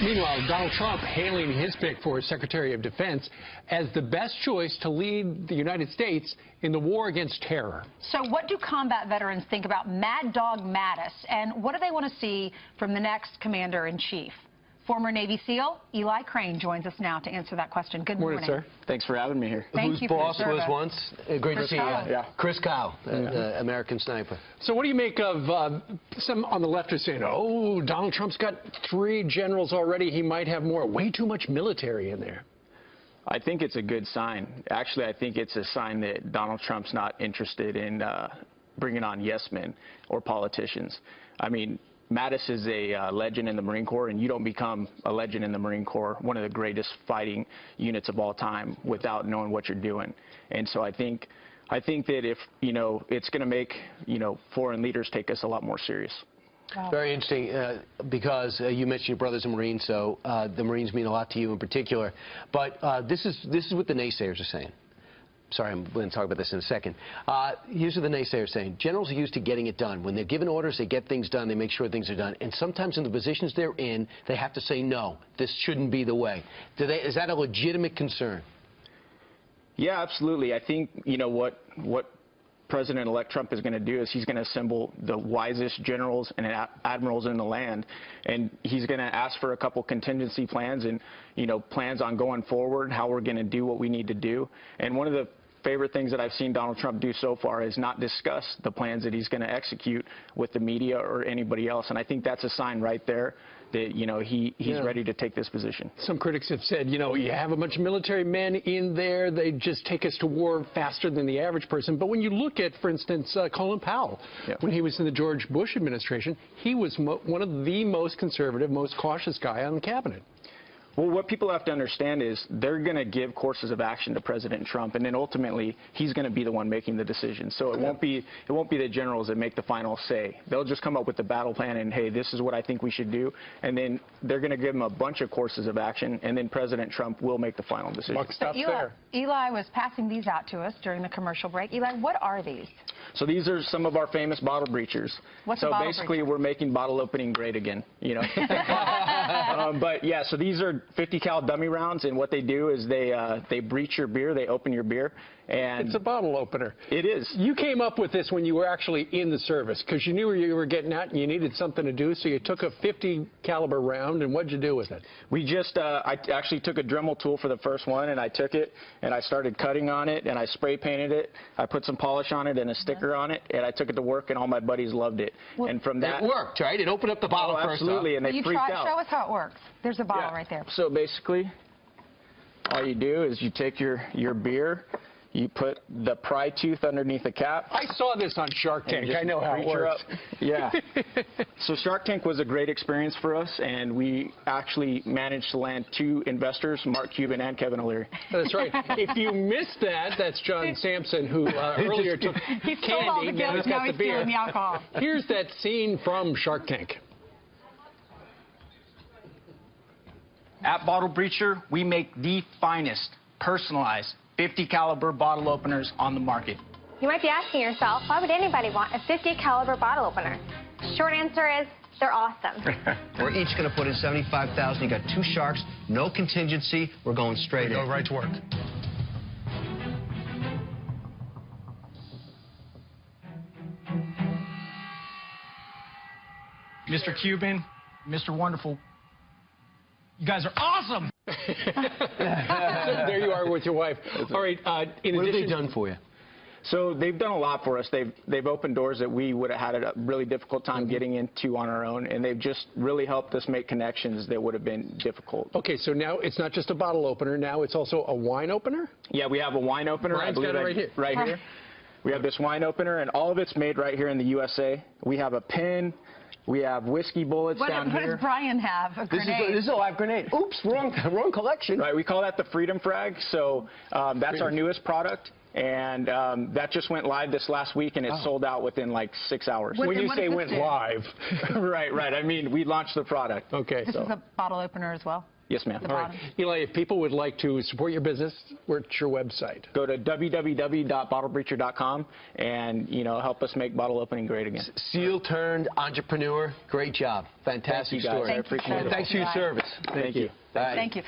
Meanwhile, Donald Trump hailing his pick for Secretary of Defense as the best choice to lead the United States in the war against terror. So what do combat veterans think about Mad Dog Mattis, and what do they want to see from the next commander-in-chief? Former Navy SEAL Eli Crane joins us now to answer that question. Good morning. Sir. Thanks for having me here. Thank you for Whose boss your was service. once, great to see you. Yeah. Chris Kyle, American sniper. So what do you make of some on the left are saying, oh, Donald Trump's got 3 generals already, he might have more, way too much military in there? I think it's a good sign. Actually, I think it's a sign that Donald Trump's not interested in bringing on yes men or politicians. I mean, Mattis is a legend in the Marine Corps, and you don't become a legend in the Marine Corps, one of the greatest fighting units of all time, without knowing what you're doing. And so I think that if, it's going to make, foreign leaders take us a lot more serious. Wow. Very interesting, because you mentioned your brother's a Marine, so the Marines mean a lot to you in particular. But this is what the naysayers are saying. Sorry, I'm going to talk about this in a second. Here's what the naysayers are saying. Generals are used to getting it done. When they're given orders, they get things done. They make sure things are done. And sometimes in the positions they're in, they have to say, no, this shouldn't be the way. Is that a legitimate concern? Yeah, absolutely. I think, what President-elect Trump is going to do is he's going to assemble the wisest generals and admirals in the land, and he's going to ask for a couple contingency plans and, plans on going forward, how we're going to do what we need to do. And one of the favorite things that I've seen Donald Trump do so far is not discuss the plans that he's going to execute with the media or anybody else. And I think that's a sign right there that, he's ready to take this position. Some critics have said, you have a bunch of military men in there, they just take us to war faster than the average person. But when you look at, for instance, Colin Powell, when he was in the George Bush administration, he was one of the most conservative, most cautious guy on the cabinet. Well, what people have to understand is they're going to give courses of action to President Trump, and then ultimately he's going to be the one making the decision. So it won't be the generals that make the final say. They'll just come up with the battle plan and, hey, this is what I think we should do, and then they're going to give him a bunch of courses of action, and then President Trump will make the final decision. So Eli was passing these out to us during the commercial break. Eli, what are these? So these are some of our famous bottle breachers. What's so a bottle basically breacher? We're making bottle opening great again, but yeah, so these are 50 cal dummy rounds, and what they do is they breach your beer, they open your beer, and it's a bottle opener. It is. You came up with this when you were actually in the service because you knew where you were getting at and you needed something to do, so you took a 50 caliber round, and what'd you do with it? We just I actually took a Dremel tool for the first one, and I took it and I started cutting on it, and I spray painted it. I put some polish on it and a sticker on it, and I took it to work, and all my buddies loved it. Well, and from that, it worked, right? It opened up the bottle first. Absolutely, and they freaked out. Show us how it works. There's a bottle right there. So basically, all you do is you take your beer, you put the pry tooth underneath the cap. I saw this on Shark Tank. I know how it works. Yeah. So Shark Tank was a great experience for us, and we actually managed to land 2 investors, Mark Cuban and Kevin O'Leary. That's right. If you missed that, that's John Sampson, who earlier took He stole all the candy, gifts, now he's now got he's the beer. stealing the alcohol. Here's that scene from Shark Tank. At Bottle Breacher, we make the finest, personalized 50 caliber bottle openers on the market. You might be asking yourself, why would anybody want a 50 caliber bottle opener? Short answer is, they're awesome. We're each going to put in $75,000. You got 2 sharks, no contingency. We're going straight in. Go right to work. Mr. Cuban, Mr. Wonderful, you guys are awesome! There you are with your wife. All right. In What have addition, they done for you? So they've done a lot for us. They've opened doors that we would have had a really difficult time getting into on our own, and they've just really helped us make connections that would have been difficult. Okay, so now it's not just a bottle opener. Now it's also a wine opener? Yeah, we have a wine opener. Brian's I believe got it right here. Right here. We have this wine opener, and all of it's made right here in the USA. We have a pin. We have whiskey bullets down What here. does Brian have? A grenade. This is a live grenade. Oops, wrong collection. Right, we call that the Freedom Frag. So that's our newest product. And that just went live this last week, and it sold out within like 6 hours. When you say went live. Right. I mean, we launched the product. Okay. This is a bottle opener as well? Yes, ma'am. All right. Eli, if people would like to support your business, where's your website? Go to www.bottlebreacher.com and, help us make bottle opening great again. Seal-turned entrepreneur. Great job. Fantastic Thank you, guys. story. I appreciate it. Thanks for your service. Thank you. Bye. Thank you.